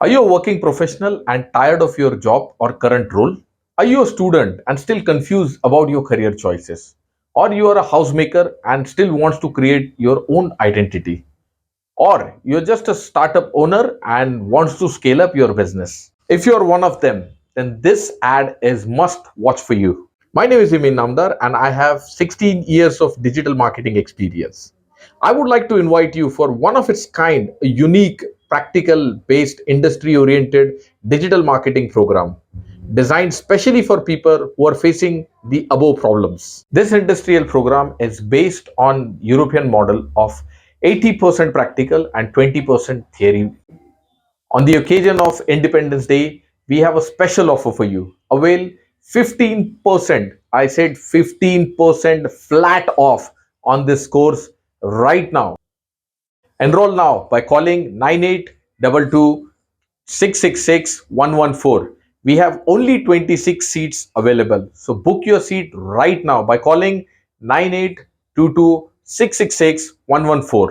Are you a working professional and tired of your job or current role? Are you a student and still confused about your career choices? Or you are a housemaker and still wants to create your own identity? Or you're just a startup owner and wants to scale up your business? If you're one of them, then this ad is must watch for you. My name is IMMI INAMDAR and I have 16 years of digital marketing experience. I would like to invite you for one of its kind, a unique, practical based, industry oriented digital marketing program designed specially for people who are facing the above problems. This industrial program is based on European model of 80% practical and 20% theory. On the occasion of Independence Day, we have a special offer for you. Avail 15%, I said 15% flat off on this course right now. Enroll now by calling 9822 We have only 26 seats available. So book your seat right now by calling 9822 666 114.